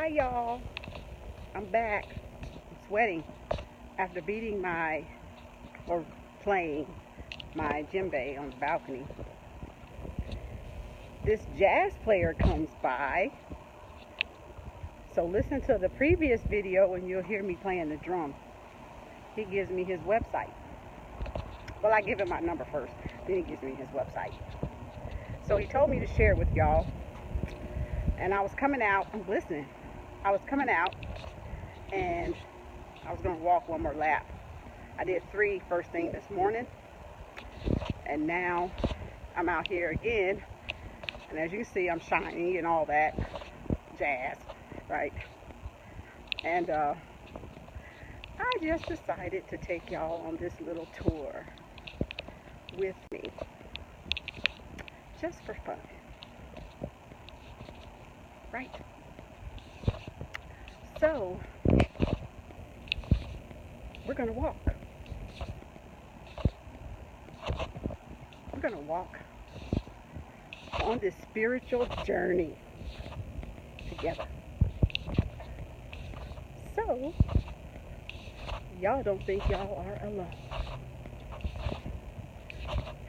Hi y'all, I'm back. I'm sweating after beating or playing my djembe on the balcony. This jazz player comes by, so listen to the previous video and you'll hear me playing the drum. He gives me his website. Well, I give him my number first, then he gives me his website. So he told me to share it with y'all. And I was coming out, I'm listening. I was coming out and I was going to walk one more lap. I did 3 first thing this morning. And now I'm out here again. And as you see, I'm shiny and all that jazz, right? And I just decided to take y'all on this little tour with me. Just for fun. Right. So, we're going to walk. We're going to walk on this spiritual journey together. So, y'all don't think y'all are alone.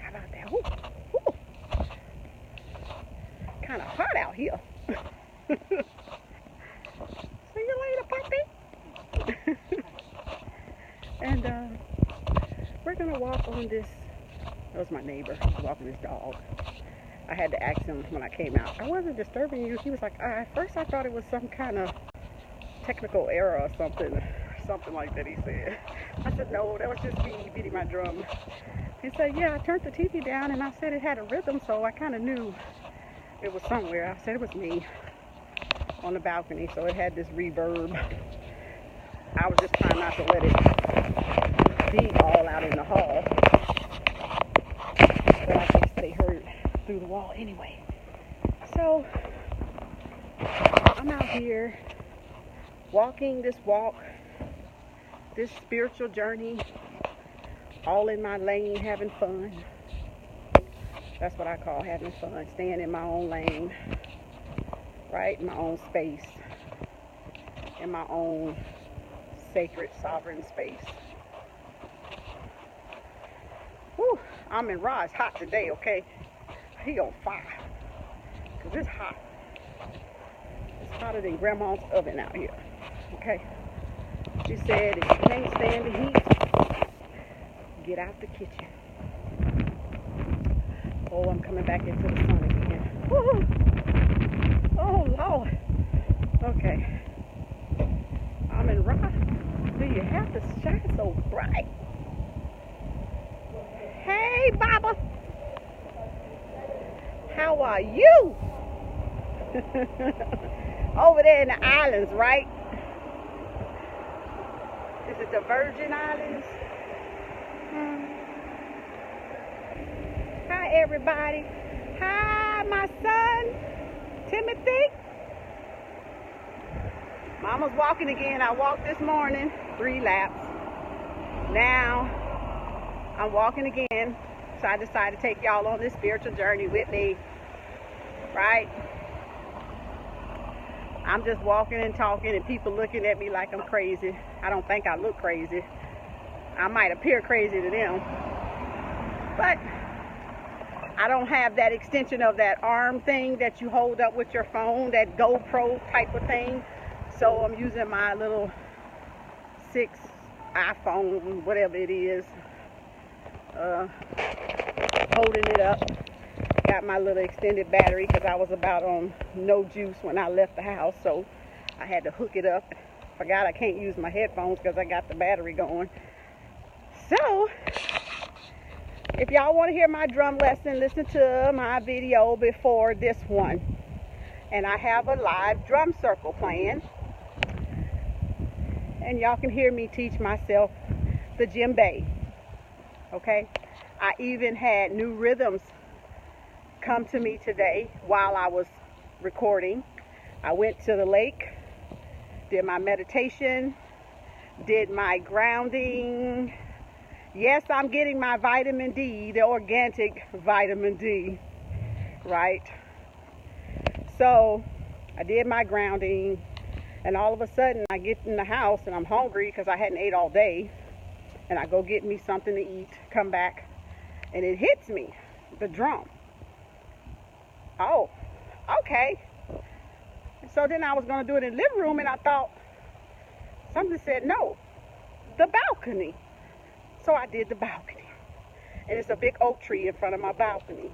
How about that? Ooh, ooh. Kind of hot out here. See you later, puppy. And we're gonna walk on this. That was my neighbor walking his dog. I had to ask him when I came out, I wasn't disturbing you. He was like, at first I thought it was some kind of technical error or something like that, he said. I said, no, that was just me beating my drum. He said, yeah, I turned the TV down and I said it had a rhythm, so I kind of knew it was somewhere. I said it was me on the balcony, so it had this reverb. I was just trying not to let it be all out in the hall, but I guess they heard through the wall anyway. So I'm out here walking this walk, this spiritual journey, all in my lane, having fun. That's what I call having fun, staying in my own lane, right? In my own space, in my own sacred, sovereign space. Whew, I'm in Rod's hot today, okay? He on fire, because it's hot. It's hotter than grandma's oven out here, okay? She said if you can't stand the heat, get out the kitchen. Oh, I'm coming back into the sun again. Woo! Oh, Lord. Okay. I'm in Rod. Do you have to shine so bright? Hey, Baba. How are you? Over there in the islands, right? Is it the Virgin Islands? Hi, everybody. Hi, my son, Timothy. Mama's walking again. I walked this morning 3 laps. Now I'm walking again. So I decided to take y'all on this spiritual journey with me. Right? I'm just walking and talking and people looking at me like I'm crazy. I don't think I look crazy. I might appear crazy to them. But I don't have that extension of that arm thing that you hold up with your phone, that GoPro type of thing. So I'm using my little 6 iPhone, whatever it is, holding it up. Got my little extended battery because I was about on no juice when I left the house, so I had to hook it up. Forgot I can't use my headphones because I got the battery going. So if y'all want to hear my drum lesson, listen to my video before this one. And I have a live drum circle playing. And y'all can hear me teach myself the djembe. Okay? I even had new rhythms come to me today while I was recording. I went to the lake, did my meditation, did my grounding. Yes, I'm getting my vitamin D, the organic vitamin D, right? So I did my grounding, And all of a sudden, I get in the house and I'm hungry because I hadn't ate all day. And I go get me something to eat, come back, and it hits me, the drum. Oh, okay. So then I was going to do it in the living room, and I thought, something said, no, the balcony. So I did the balcony. And it's a big oak tree in front of my balcony.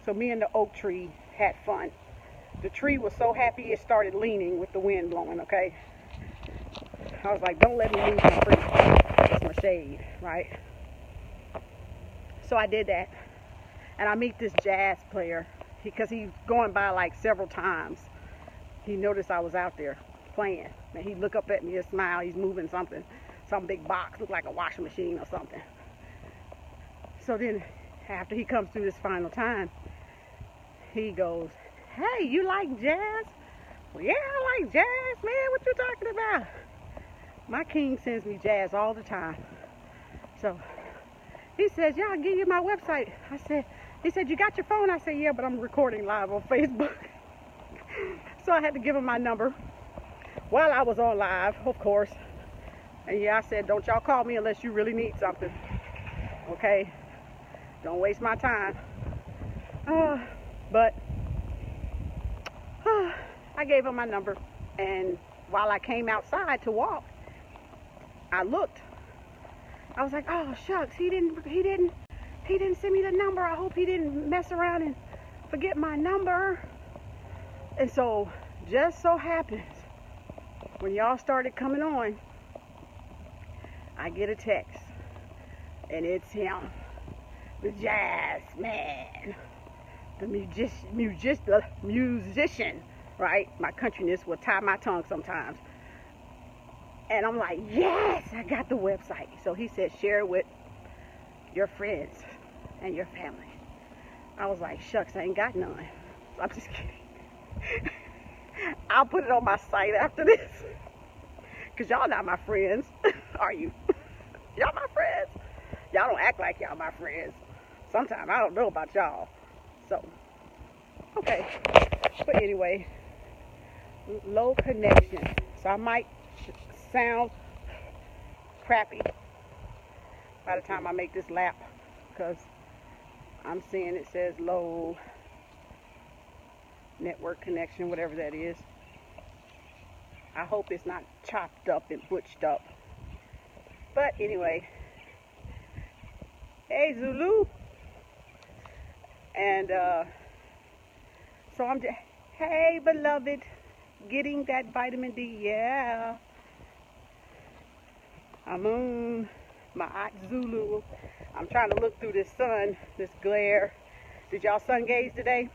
So me and the oak tree had fun. The tree was so happy it started leaning with the wind blowing, okay? I was like, don't let me lose my tree. It's my shade, right? So I did that. And I meet this jazz player because he's going by like several times. He noticed I was out there playing. And he'd look up at me and smile. He's moving something. Some big box, looked like a washing machine or something. So then after he comes through this final time, he goes, hey, you like jazz? Well, yeah, I like jazz, man. What you talking about? My king sends me jazz all the time. So he says, yeah, I'll give you my website. He said, you got your phone? I said, yeah, but I'm recording live on Facebook. So I had to give him my number while I was on live, of course. And yeah, I said, don't y'all call me unless you really need something. Okay? Don't waste my time. But I gave him my number. And while I came outside to walk, I looked. I was like, oh shucks, he didn't send me the number. I hope he didn't mess around and forget my number. And so just so happens when y'all started coming on, I get a text, and it's him, the jazz man, the musician, right? My countryness will tie my tongue sometimes. And I'm like, yes, I got the website. So he said, share it with your friends and your family. I was like, shucks, I ain't got none. I'm just kidding. I'll put it on my site after this. Because y'all not my friends, are you? Y'all my friends? Y'all don't act like y'all my friends. Sometimes I don't know about y'all. So, okay. But anyway, low connection. So I might sound crappy by the time I make this lap. Because I'm seeing it says low network connection, whatever that is. I hope it's not chopped up and butched up. But anyway, hey Zulu. And so I'm just, hey beloved, getting that vitamin D, yeah. I'm on my Aunt Zulu. I'm trying to look through this sun, this glare. Did y'all sun gaze today?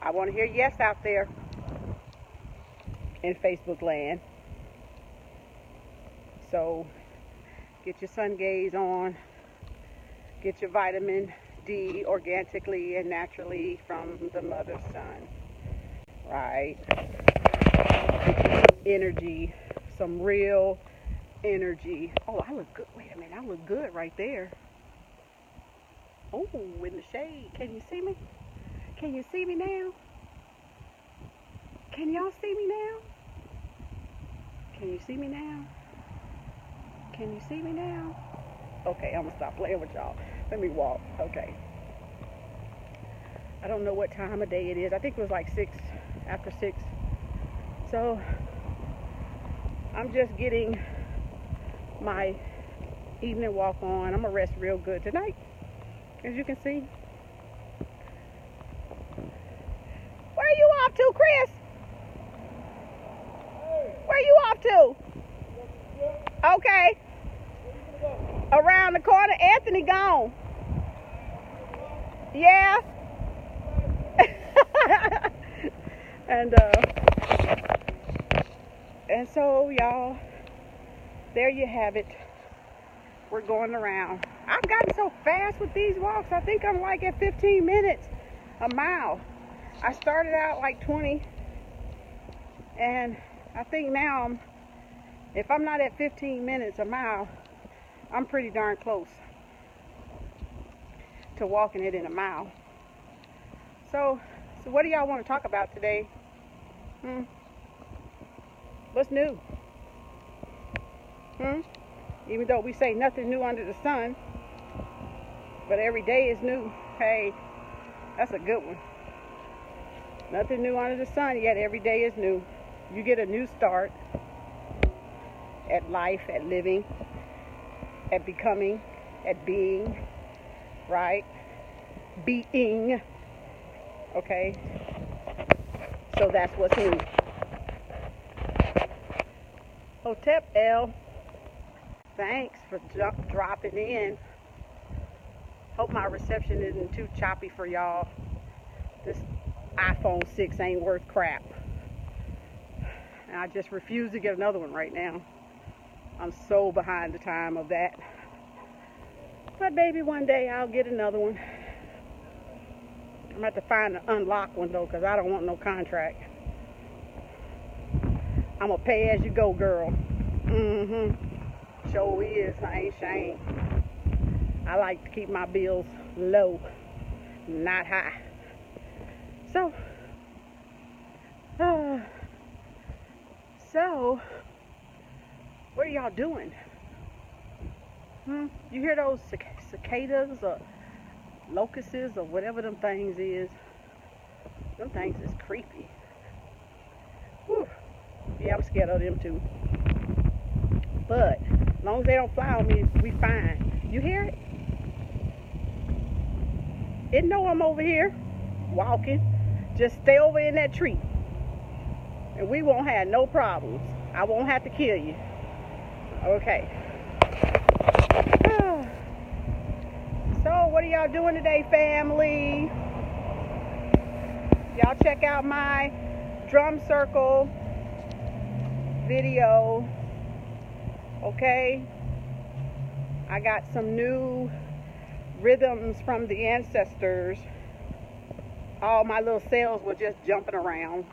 I want to hear yes out there in Facebook land. So get your sun gaze on. Get your vitamin D organically and naturally from the mother sun. Right? Energy. Some real energy. Oh, I look good. Wait a minute. I look good right there. Oh, in the shade. Can you see me? Can you see me now? Can y'all see me now? Can you see me now? Can you see me now? Okay, I'm gonna stop playing with y'all. Let me walk. Okay. I don't know what time of day it is. I think it was like 6, after 6. So I'm just getting my evening walk on. I'm gonna rest real good tonight, as you can see. Where are you off to, Chris? Where you off to? Okay. Around the corner. Anthony gone. Yeah. And so y'all, there you have it. We're going around. I've gotten so fast with these walks. I think I'm like at 15 minutes a mile. I started out like 20, and I think now if I'm not at 15 minutes a mile, I'm pretty darn close to walking it in a mile. So what do y'all want to talk about today? What's new? Even though we say nothing new under the sun, but every day is new. Hey, that's a good one. Nothing new under the sun, yet every day is new. You get a new start at life, at living, at becoming, at being, right? Being, okay? So that's what's new. Hotep L, thanks for dropping in. Hope my reception isn't too choppy for y'all. This iPhone 6 ain't worth crap. And I just refuse to get another one right now. I'm so behind the time of that. But maybe one day I'll get another one. I'm going to have to find an unlocked one though, because I don't want no contract. I'm a pay as you go girl. Sure is. I ain't ashamed. I like to keep my bills low, not high. So, what are y'all doing? You hear those cicadas or locusts or whatever them things is? Them things is creepy. Whew. Yeah, I'm scared of them too. But as long as they don't fly on me, we fine. You hear it? It know I'm over here walking. Just stay over in that tree, and we won't have no problems. I won't have to kill you. Okay. So what are y'all doing today, family? Y'all check out my drum circle video. Okay, I got some new rhythms from the ancestors. All my little cells were just jumping around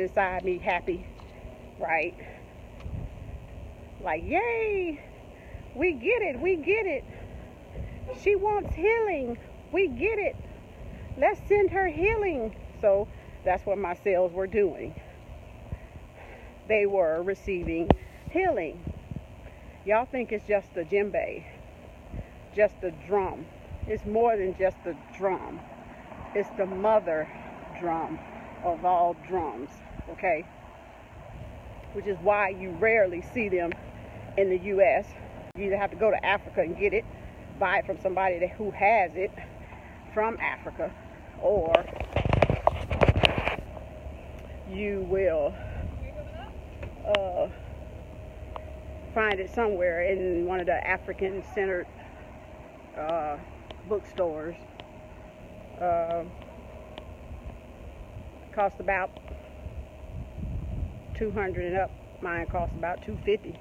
inside me, happy, right? Like, yay, we get it. She wants healing, we get it. Let's send her healing. So that's what my cells were doing. They were receiving healing. Y'all think it's just the djembe, just the drum. It's more than just the drum. It's the mother drum of all drums, okay? Which is why you rarely see them in the U.S. You either have to go to Africa and get it, buy it from somebody who has it from Africa, or you will find it somewhere in one of the African-centered bookstores. Cost about $200 and up. Mine cost about $250,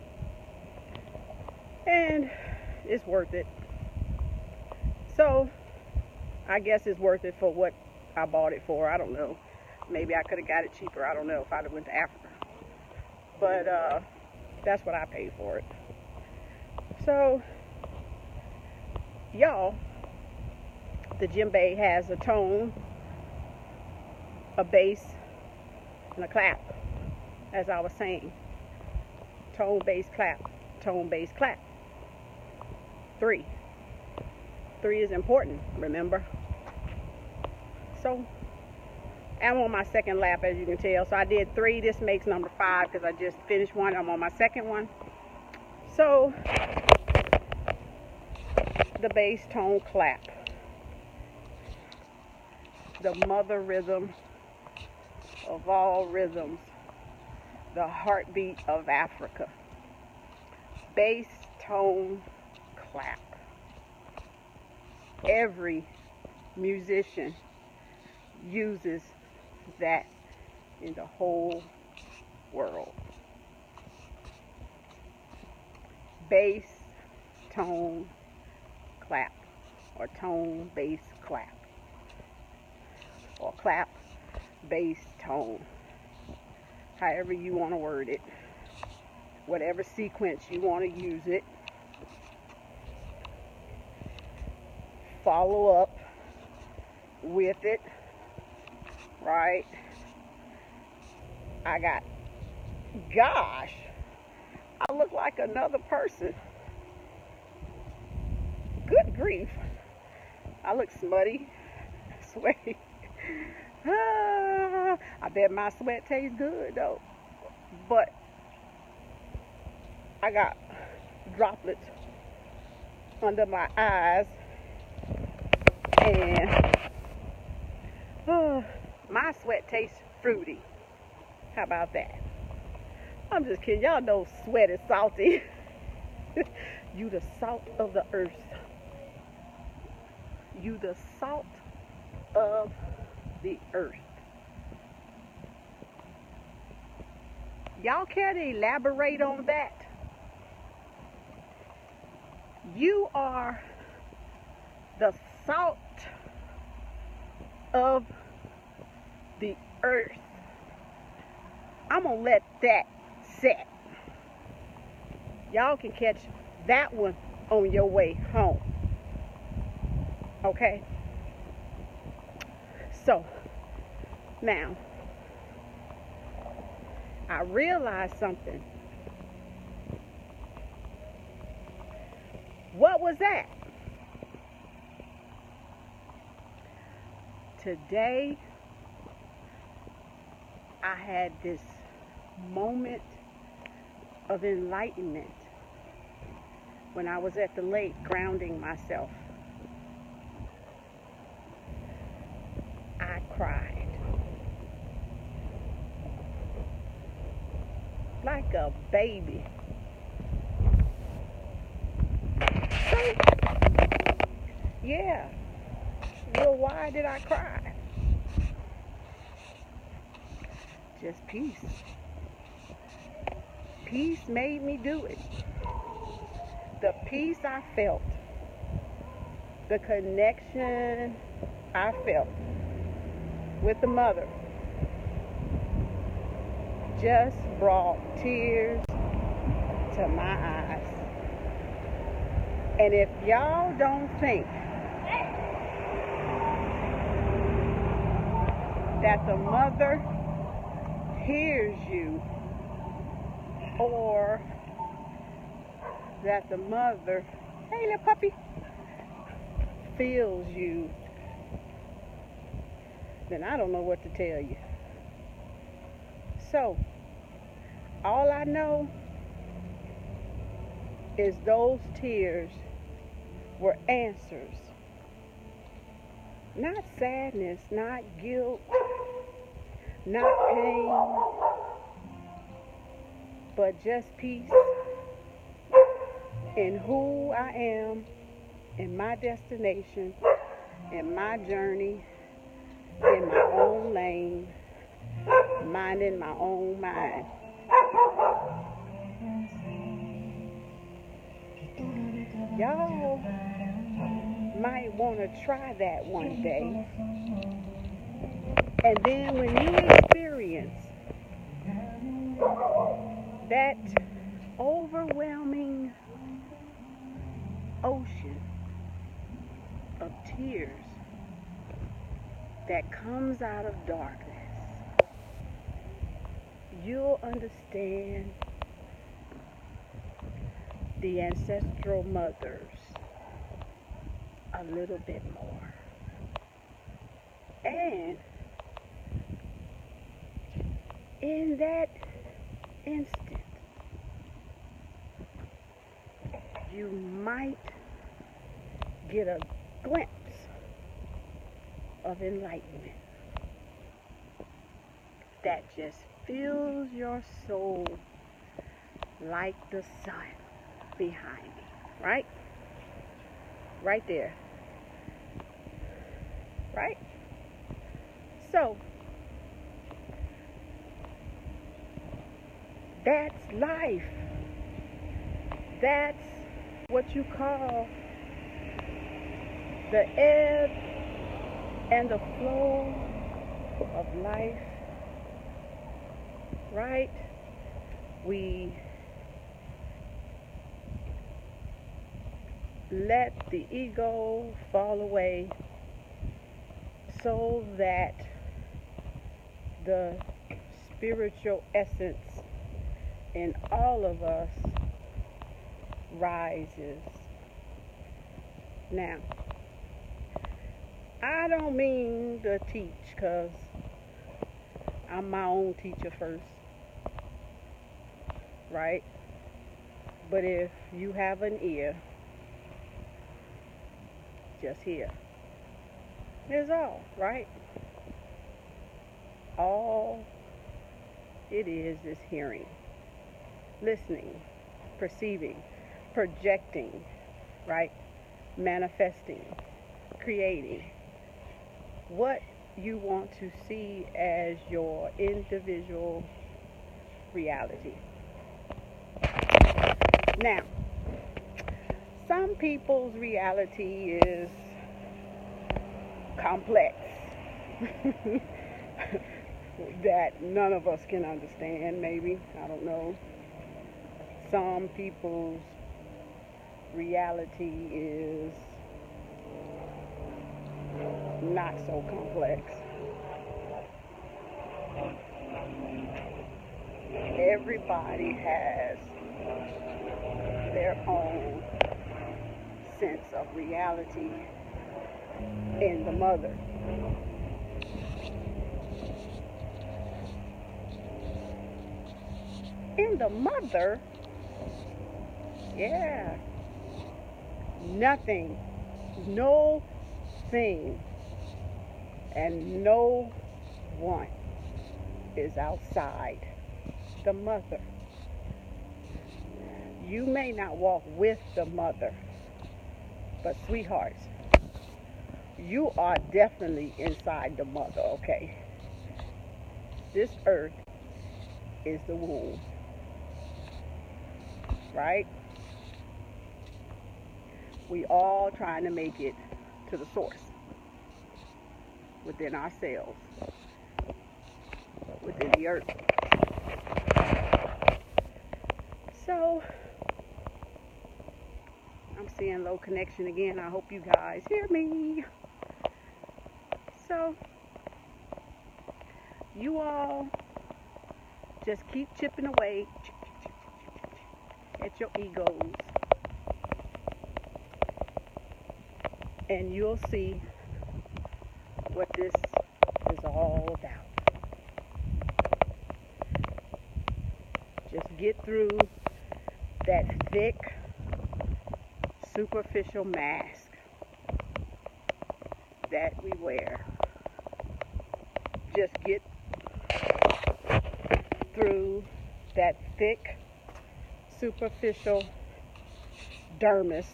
and it's worth it. So I guess it's worth it for what I bought it for. I don't know. Maybe I could have got it cheaper. I don't know if I'd have went to Africa. But that's what I paid for it. So, y'all, the djembe has a tone, a bass, and a clap, as I was saying. Tone, bass, clap. Tone, bass, clap. 3. 3 is important, remember? So, I'm on my second lap, as you can tell. So I did 3. This makes number 5 because I just finished one. I'm on my second one. So, the bass tone clap. The mother rhythm of all rhythms. The heartbeat of Africa. Bass tone clap. Every musician uses that in the whole world. Bass tone clap, or tone bass clap, or clap bass tone, however you want to word it, whatever sequence you want to use it. Follow up with it, right? I got, gosh, I look like another person. Good grief. I look smutty, sweaty. I bet my sweat tastes good though. But I got droplets under my eyes, and my sweat tastes fruity. How about that? I'm just kidding. Y'all know sweat is salty. You the salt of the earth. You the salt of the earth. Y'all care to elaborate on that? You are the salt of the earth. I'm gonna let that set. Y'all can catch that one on your way home. Okay? So, now, I realized something. What was that? Today, I had this moment of enlightenment when I was at the lake grounding myself. I cried like a baby. So, yeah. Well, why did I cry? Just peace. Peace made me do it. The peace I felt, the connection I felt with the mother just brought tears to my eyes. And if y'all don't think that the mother hears you, or that the mother, hey little puppy, feels you, then I don't know what to tell you. So, all I know is those tears were answers. Not sadness, not guilt, not pain, but just peace in who I am, in my destination, in my journey, in my own lane, minding my own mind. Y'all might want to try that one day. And then when you experience that overwhelming ocean of tears that comes out of darkness, you'll understand the ancestral mothers a little bit more. And in that instant, you might get a glimpse of enlightenment that just fills your soul like the sun behind me, right? Right there. Right? So, that's life. That's what you call the ebb and the flow of life, right? We let the ego fall away so that the spiritual essence in all of us rises. Now, I don't mean to teach, because I'm my own teacher first, right? But if you have an ear, just hear. That's all, right? All it is hearing, listening, perceiving, projecting, right? Manifesting, creating what you want to see as your individual reality. Now, some people's reality is complex that none of us can understand, maybe. I don't know. Some people's reality is not so complex. Everybody has their own sense of reality in the mother. In the mother, yeah, nothing, no thing, and no one is outside the mother. You may not walk with the mother, but sweethearts, you are definitely inside the mother, okay? This earth is the womb, right? We all trying to make it to the source within ourselves, within the earth. So, I'm seeing low connection again. I hope you guys hear me. So, you all just keep chipping away at your egos, and you'll see what this is all about. Just get through that thick, superficial mask that we wear. Just get through that thick, superficial dermis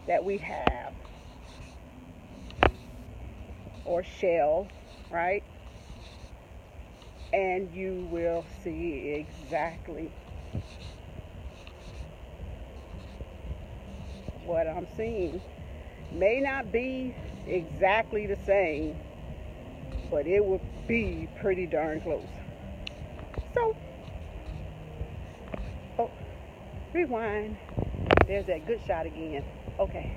that we have, or shell, right? And you will see exactly what I'm seeing. May not be exactly the same, but it will be pretty darn close. So, oh, rewind. There's that good shot again. Okay,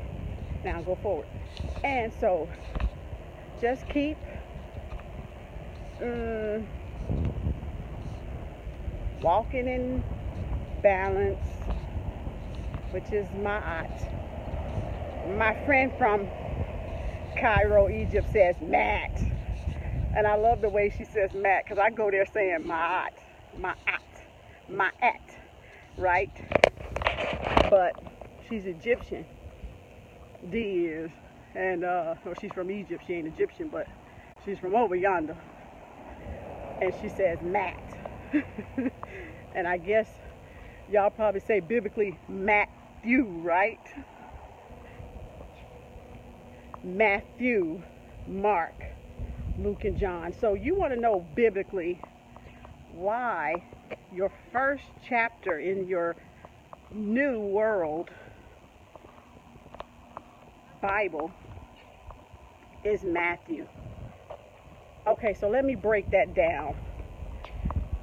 now go forward. And so, just keep walking in balance, which is ma'at. My friend from Cairo, Egypt says mat. And I love the way she says mat, because I go there saying ma'at, right? But she's Egyptian. D is. And, well, she's from Egypt. She ain't Egyptian, but she's from over yonder. And she says mat. And I guess y'all probably say biblically Matthew, right? Matthew, Mark, Luke, and John. So you want to know biblically why your first chapter in your new world Bible is Matthew. Okay, so let me break that down.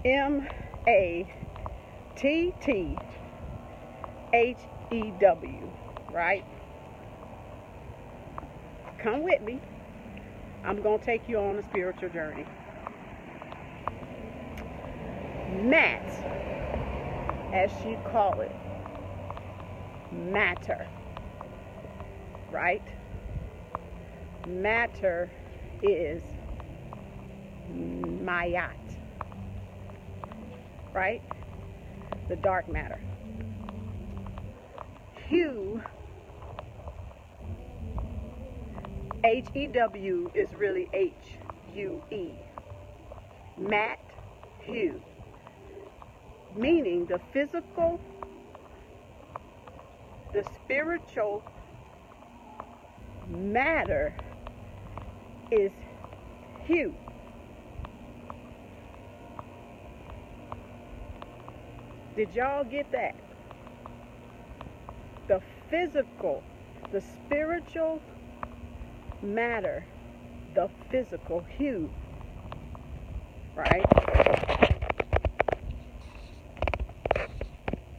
M-A-T-T-H-E-W, right? Come with me. I'm going to take you on a spiritual journey. mat, as she call it, matter, right? Matter is mayat, right? The dark matter. Hue, H-E-W, is really H-U-E. Mat, hue, meaning the physical, the spiritual matter is hue. Did y'all get that? The physical, the spiritual matter, the physical hue, right,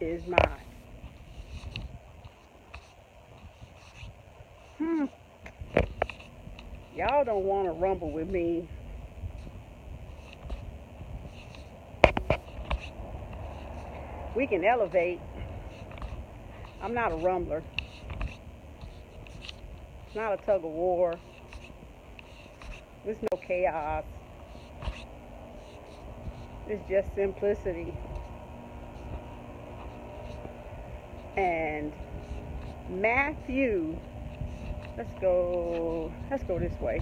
is mine. Y'all don't want to rumble with me. We can elevate. I'm not a rumbler. It's not a tug of war. There's no chaos. It's just simplicity. And Matthew, let's go this way.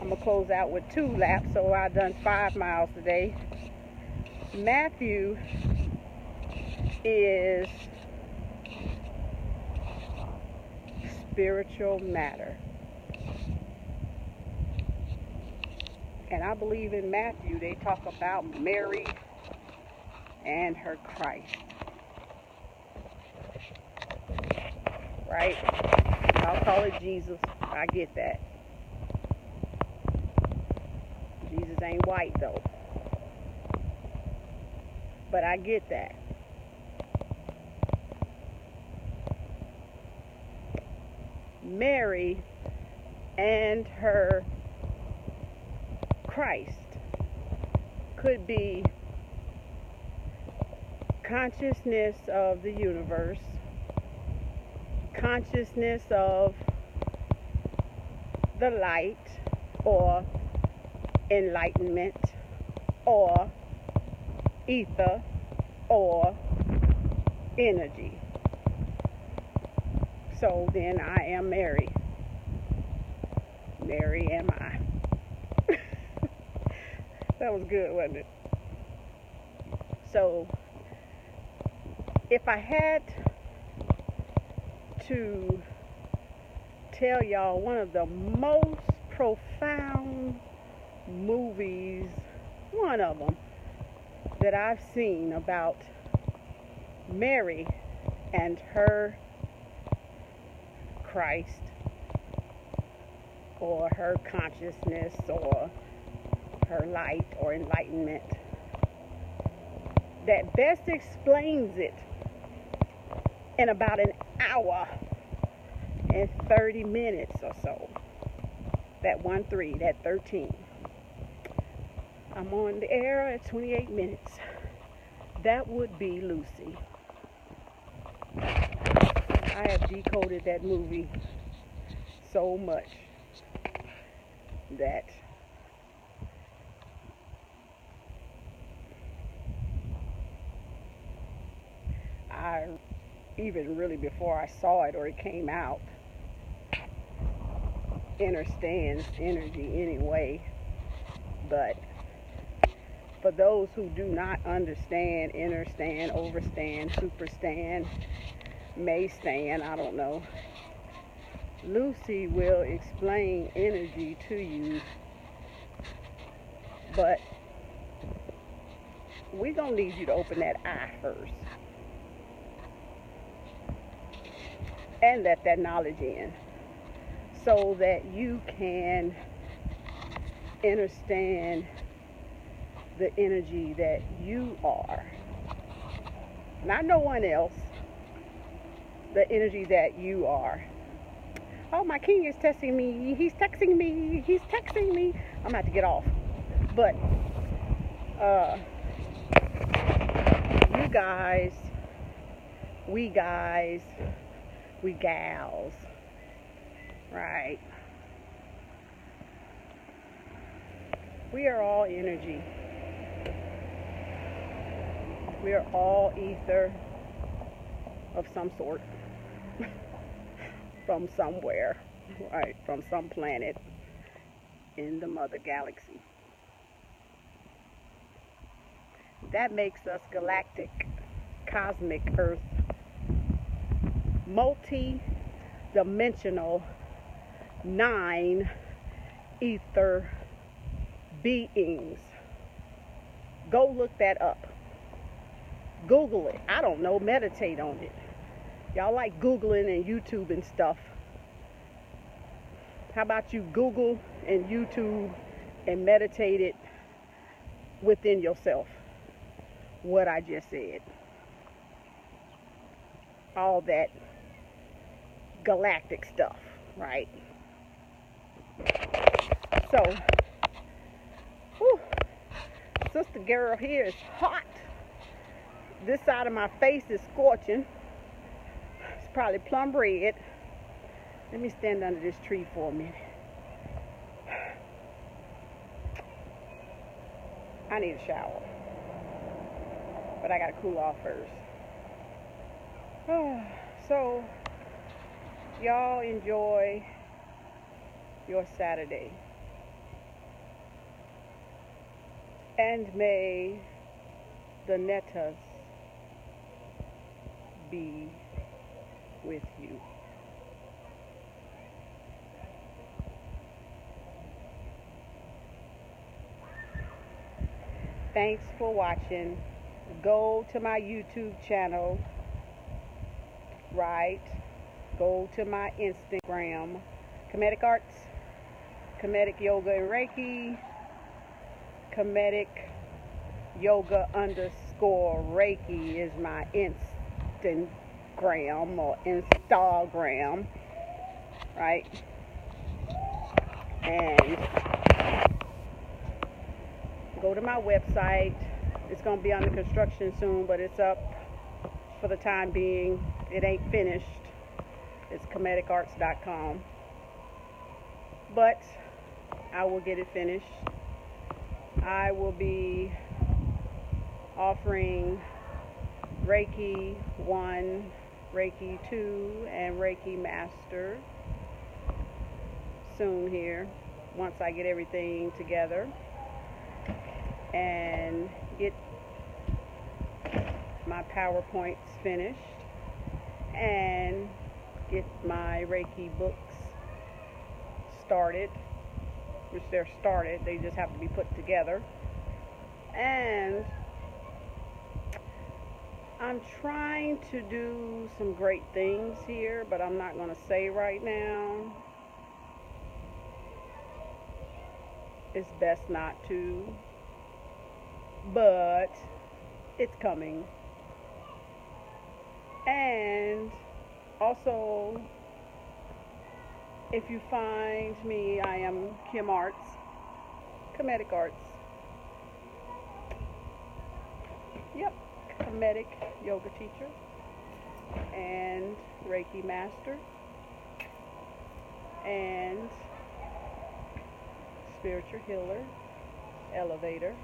I'm gonna close out with 2 laps, so I've done 5 miles today. Matthew is spiritual matter. And I believe in Matthew, they talk about Mary and her Christ. Right? I'll call it Jesus. I get that. Jesus ain't white though. But I get that. Mary and her Christ could be consciousness of the universe, consciousness of the light or enlightenment or ether or energy. So then I am Mary. Mary am I. That was good, wasn't it? So if I had to tell y'all one of the most profound movies, one of them that I've seen about Mary and her Christ or her consciousness or her light or enlightenment, that best explains it in about an hour and 30 minutes or so. That 1-3, that 13. I'm on the air at 28 minutes. That would be Lucy. I have decoded that movie so much that I, even really before I saw it or it came out, understands energy anyway. But for those who do not understand, understand, overstand, superstand, may stand, I don't know, Lucy will explain energy to you. But we're going to need you to open that eye first and let that knowledge in so that you can understand the energy that you are. Not no one else. The energy that you are. Oh, my king is texting me. He's texting me. He's texting me. I'm about to get off. But You guys, we gals, right? We are all energy. We are all ether of some sort. From somewhere, right? From some planet in the mother galaxy. That makes us galactic, cosmic Earth, multi-dimensional, 9 ether beings. Go look that up. Google it. I don't know. Meditate on it. Y'all like Googling and YouTube and stuff. How about you Google and YouTube and meditate it within yourself? What I just said. All that galactic stuff, right? So, whew, Sister Girl here is hot. This side of my face is scorching. It's probably plum red. Let me stand under this tree for a minute. I need a shower. But I gotta cool off first. So, y'all enjoy your Saturday. And may the nettas be with you. Thanks for watching. Go to my YouTube channel, right? Go to my Instagram, Kemetic Arts, Kemetic Yoga and Reiki, Kemetic Yoga _Reiki is my Instagram or Instagram, right? And go to my website. It's going to be under construction soon, but it's up for the time being. It ain't finished. It's kemeticarts.com. But I will get it finished. I will be offering Reiki 1, Reiki 2, and Reiki Master soon here, once I get everything together and get my PowerPoints finished and get my Reiki books started, which they're started, they just have to be put together. And I'm trying to do some great things here, but I'm not going to say right now. It's best not to, but it's coming. And also, if you find me, I am Kim Arts, Kemetic Arts. Yep, Kemetic yoga teacher and Reiki master and spiritual healer, elevator.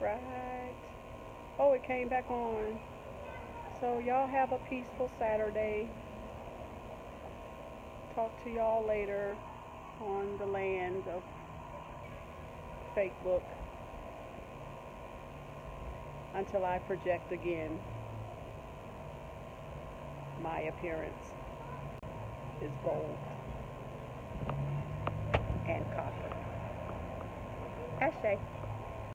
Right. Oh, it came back on. So y'all have a peaceful Saturday. Talk to y'all later on the land of Facebook. Until I project again, my appearance is gold and copper. Ashe.